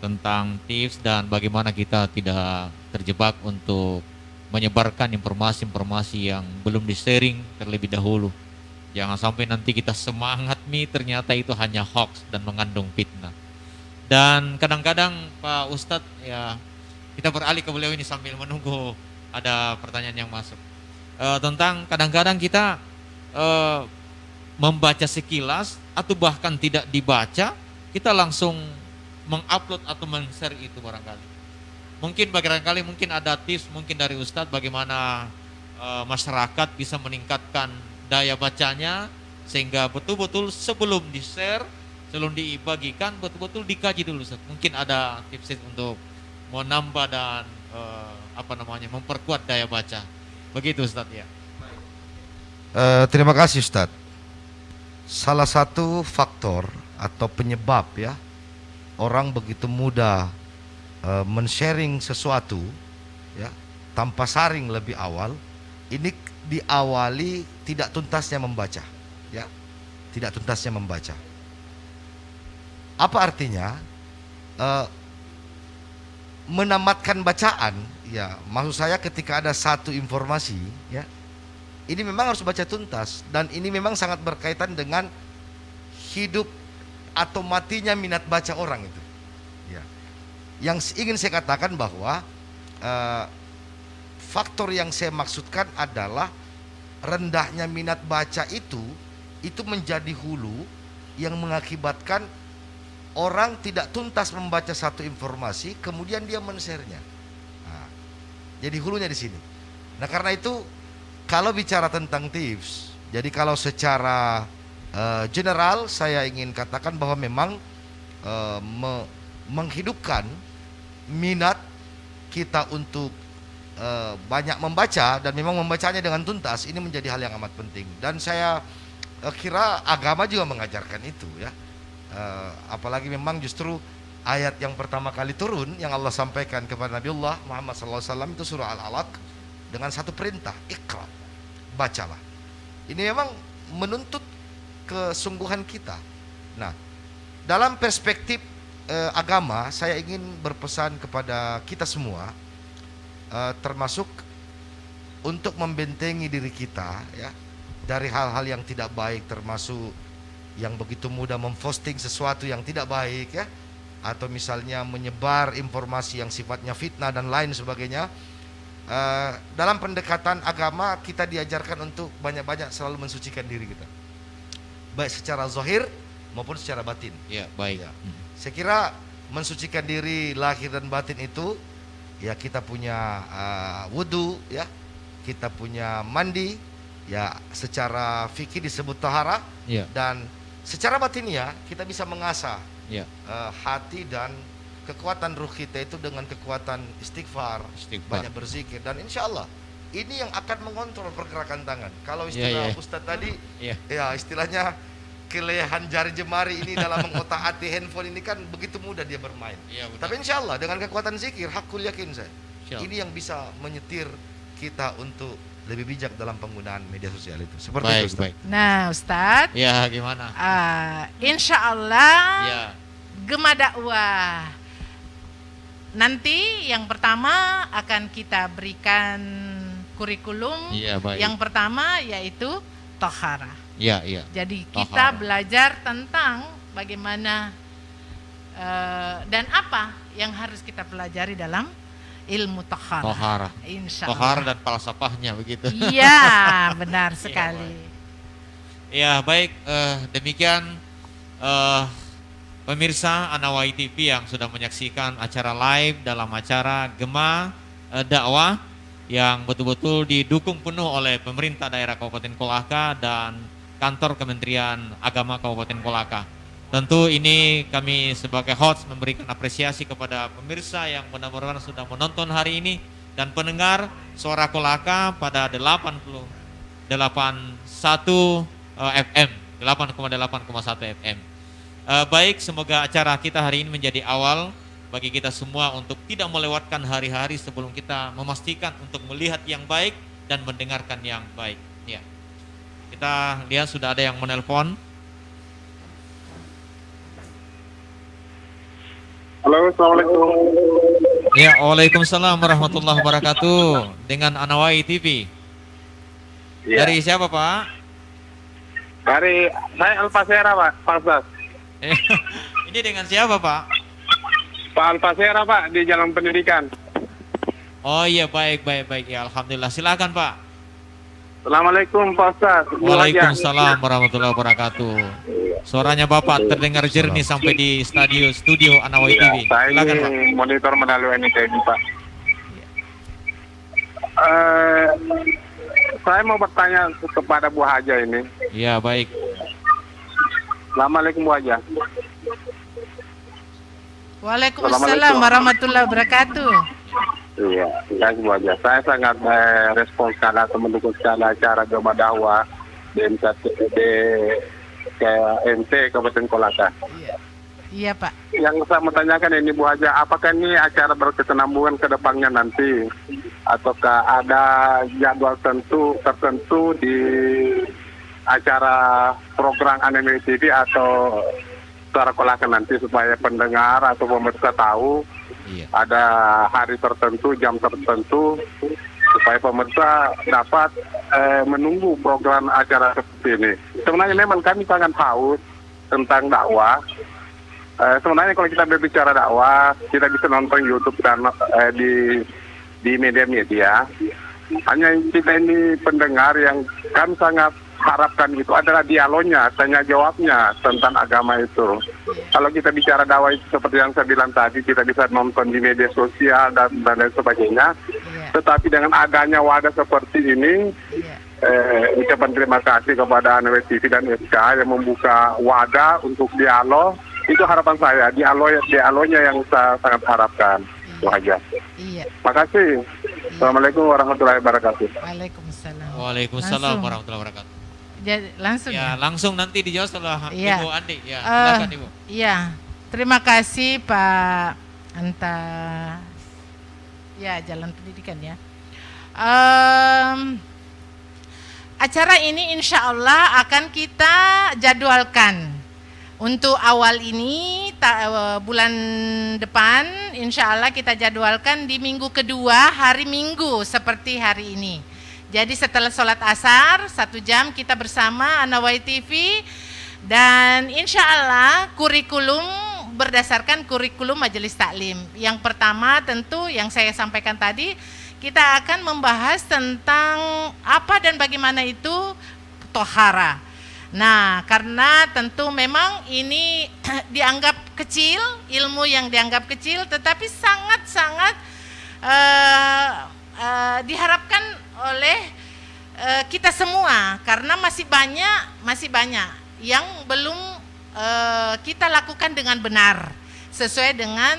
tentang tips dan bagaimana kita tidak terjebak untuk menyebarkan informasi-informasi yang belum di-sharing terlebih dahulu. Jangan sampai nanti kita semangat ternyata itu hanya hoax dan mengandung fitnah. Dan kadang-kadang Pak Ustadz ya, kita beralih ke beliau ini sambil menunggu ada pertanyaan yang masuk. Tentang kadang-kadang kita membaca sekilas atau bahkan tidak dibaca, kita langsung mengupload atau men-share itu barangkali. Mungkin ada tips mungkin dari Ustadz bagaimana masyarakat bisa meningkatkan daya bacanya sehingga betul-betul sebelum di-share, sebelum dibagikan betul-betul dikaji dulu Ustadz. Mungkin ada tips untuk menambah dan memperkuat daya baca. Begitu Ustadz ya. Terima kasih Ustadz. Salah satu faktor atau penyebab ya orang begitu mudah men-sharing sesuatu ya tanpa saring lebih awal, ini diawali tidak tuntasnya membaca ya, tidak tuntasnya membaca. Apa artinya? Menamatkan bacaan ya, maksud saya ketika ada satu informasi ya, ini memang harus baca tuntas, dan ini memang sangat berkaitan dengan hidup atau matinya minat baca orang itu ya. Yang ingin saya katakan bahwa faktor yang saya maksudkan adalah rendahnya minat baca itu menjadi hulu yang mengakibatkan orang tidak tuntas membaca satu informasi, kemudian dia men-share-nya. Nah, jadi hulunya di sini. Nah, karena itu kalau bicara tentang tips, jadi kalau secara general saya ingin katakan bahwa memang menghidupkan minat kita untuk banyak membaca dan memang membacanya dengan tuntas, ini menjadi hal yang amat penting. Dan saya kira agama juga mengajarkan itu ya. Apalagi memang justru ayat yang pertama kali turun yang Allah sampaikan kepada Nabiullah Muhammad SAW itu surah Al-Alaq dengan satu perintah, Iqra, bacalah. Ini memang menuntut kesungguhan kita. Nah, dalam perspektif agama, saya ingin berpesan kepada kita semua, termasuk untuk membentengi diri kita ya dari hal-hal yang tidak baik, termasuk yang begitu mudah memposting sesuatu yang tidak baik ya, atau misalnya menyebar informasi yang sifatnya fitnah dan lain sebagainya. Dalam pendekatan agama kita diajarkan untuk banyak-banyak selalu mensucikan diri kita, baik secara zahir maupun secara batin. Ya, baik. Ya. Saya kira mensucikan diri lahir dan batin itu ya kita punya wudu ya, kita punya mandi ya, secara fikih disebut tahara Ya. dan secara batinnya kita bisa mengasah Ya. hati dan kekuatan ruh kita itu dengan kekuatan istighfar, banyak berzikir, dan insya Allah ini yang akan mengontrol pergerakan tangan. Kalau istilah Ustadz tadi ya istilahnya kelehan jari jemari ini dalam mengotak-atik handphone ini kan begitu mudah dia bermain. Tapi insya Allah dengan kekuatan zikir, hakul yakin saya, ini yang bisa menyetir kita untuk lebih bijak dalam penggunaan media sosial itu. Seperti itu, Ustaz. Nah, Ustadz, ya gimana? Insya Allah Ya. Gema dakwah nanti yang pertama akan kita berikan kurikulum. Ya, baik. Yang pertama yaitu tohara. Ya, ya. Jadi kita Tohara. belajar tentang bagaimana dan apa yang harus kita pelajari dalam ilmu tohara. Tohara. Insya Tohara Allah. dan falsafahnya begitu. Iya, benar sekali. Ya, baik, demikian pemirsa Anawai TV yang sudah menyaksikan acara live dalam acara Gema Dakwah yang betul-betul didukung penuh oleh pemerintah daerah Kabupaten Kolaka dan kantor Kementerian Agama Kabupaten Kolaka. Tentu ini kami sebagai host memberikan apresiasi kepada pemirsa yang benar-benar sudah menonton hari ini dan pendengar Suara Kolaka pada 88,1 FM, 8,1 FM. Baik, semoga acara kita hari ini menjadi awal bagi kita semua untuk tidak melewatkan hari-hari sebelum kita memastikan untuk melihat yang baik dan mendengarkan yang baik. Ya. Kita lihat sudah ada yang menelpon. Halo, assalamualaikum. Ya, waalaikumsalam warahmatullahi wabarakatuh. Dengan Anawai TV. Ya. Dari siapa, Pak? Dari saya Alpasera, Pak. Pak Ustaz. Ini dengan siapa, Pak? Pak Alpasera, Pak, di Jalan Pendidikan. Oh iya, baik. Ya, alhamdulillah. Silakan, Pak. Assalamualaikum, Pak Ustaz. Waalaikumsalam warahmatullahi wabarakatuh. Suaranya Bapak terdengar jernih sampai di studio Anawai TV. Saya Silakan, Pak. ini monitor melalui NITB, Pak. Saya mau bertanya kepada Bu Haja ini. Iya, baik. Assalamualaikum, Bu Haja. Waalaikumsalam warahmatullahi wabarakatuh. Iya, terima kasih Bu Haja. Saya sangat respons sekali atau mendukung sekali acara Gema Dakwah di KMT Kabupaten Kolaka. Iya, Pak. Yang saya mau tanyakan ini Bu Haja, apakah ini acara berkesinambungan ke depannya nanti? Ataukah ada jadwal tertentu di acara program Anime TV atau Suara Kolaka nanti supaya pendengar atau pemirsa tahu ada hari tertentu, jam tertentu supaya pemirsa dapat menunggu program acara seperti ini. Sebenarnya memang kami sangat haus tentang dakwah, sebenarnya kalau kita berbicara dakwah, kita bisa nonton YouTube karena di media-media. Hanya kita ini pendengar yang kami sangat harapkan itu adalah dialognya, tanya jawabnya tentang agama itu. Kalau kita bicara dakwah itu seperti yang saya bilang tadi, kita bisa nonton di media sosial dan lain sebagainya. Tetapi dengan adanya wadah seperti ini, ucapan terima kasih kepada Anway TV dan SK yang membuka wadah untuk dialog. Itu harapan saya, dialognya yang saya sangat harapkan. Itu aja. Makasih. Assalamualaikum warahmatullahi wabarakatuh. Waalaikumsalam. Waalaikumsalam warahmatullahi wabarakatuh. Jadi, langsung ya. Langsung nanti dijawab setelah Ibu Andi. Ya, silakan Ibu. Iya, terima kasih Pak Anta. Ya, Jalan Pendidikan ya. Acara ini insya Allah akan kita jadwalkan. Untuk awal ini bulan depan insya Allah kita jadwalkan di minggu kedua hari Minggu seperti hari ini. Jadi setelah sholat asar 1 jam kita bersama Anawai TV dan insya Allah kurikulum berdasarkan kurikulum Majelis Taklim. Yang pertama tentu yang saya sampaikan tadi kita akan membahas tentang apa dan bagaimana itu tohara. Nah, karena tentu memang ini dianggap kecil, ilmu yang dianggap kecil, tetapi sangat-sangat diharapkan oleh kita semua, karena masih banyak yang belum kita lakukan dengan benar, sesuai dengan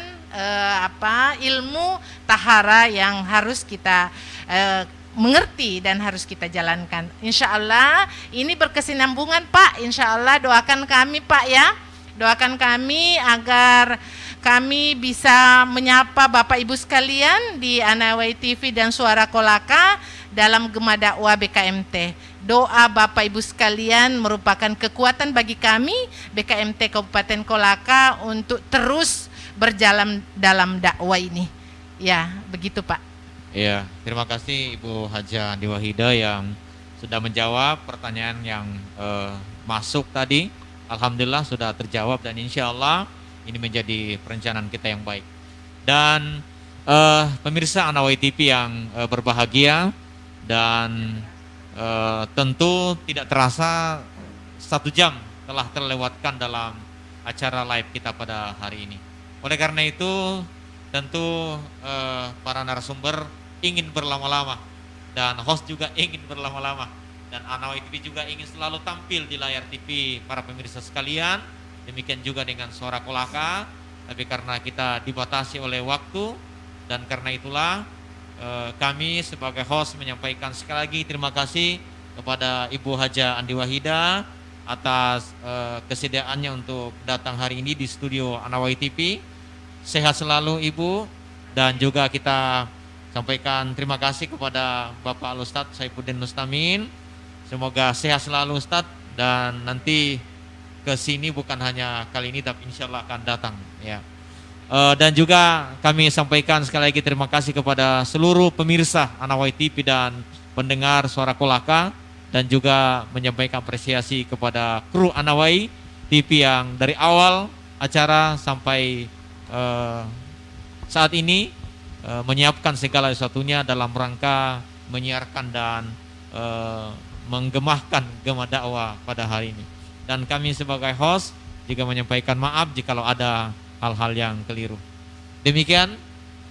ilmu tahara yang harus kita mengerti dan harus kita jalankan. Insya Allah ini berkesinambungan Pak. Insya Allah doakan kami Pak ya. Doakan kami agar kami bisa menyapa Bapak Ibu sekalian di Anawai TV dan Suara Kolaka dalam Gema Dakwah BKMT. Doa Bapak Ibu sekalian merupakan kekuatan bagi kami BKMT Kabupaten Kolaka untuk terus berjalan dalam dakwah ini. Ya, begitu Pak. Ya, terima kasih Ibu Haja Andi Wahidah yang sudah menjawab pertanyaan yang masuk tadi. Alhamdulillah sudah terjawab dan insya Allah ini menjadi perencanaan kita yang baik. Dan pemirsa Anawai TV yang berbahagia dan tentu tidak terasa 1 jam telah terlewatkan dalam acara live kita pada hari ini. Oleh karena itu tentu para narasumber ingin berlama-lama dan host juga ingin berlama-lama dan Anawai TV juga ingin selalu tampil di layar TV para pemirsa sekalian. Demikian juga dengan Suara Kolaka, tapi karena kita dibatasi oleh waktu dan karena itulah kami sebagai host menyampaikan sekali lagi terima kasih kepada Ibu Haja Andi Wahidah atas kesediaannya untuk datang hari ini di studio Anawai TV. Sehat selalu Ibu, dan juga kita sampaikan terima kasih kepada Bapak Al-Ustadz Saifuddin Mustamin. Semoga sehat selalu Ustadz, dan nanti ke sini bukan hanya kali ini tapi insya Allah akan datang ya. Dan juga kami sampaikan sekali lagi terima kasih kepada seluruh pemirsa Anawai TV dan pendengar Suara Kolaka, dan juga menyampaikan apresiasi kepada kru Anawai TV yang dari awal acara sampai saat ini menyiapkan segala sesuatunya dalam rangka menyiarkan dan menggemahkan Gema Dakwah pada hari ini. Dan kami sebagai host juga menyampaikan maaf jikalau ada hal-hal yang keliru. Demikian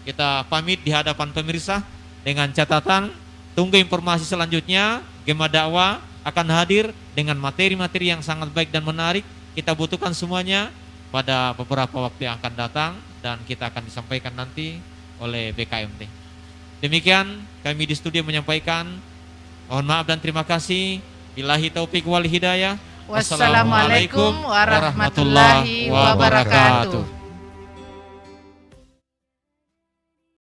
kita pamit di hadapan pemirsa dengan catatan tunggu informasi selanjutnya. Gema Dakwah akan hadir dengan materi-materi yang sangat baik dan menarik. Kita butuhkan semuanya pada beberapa waktu yang akan datang dan kita akan disampaikan nanti oleh BKMT. Demikian kami di studio menyampaikan mohon maaf dan terima kasih. Billahi taufik wal hidayah. Wassalamualaikum warahmatullahi wabarakatuh.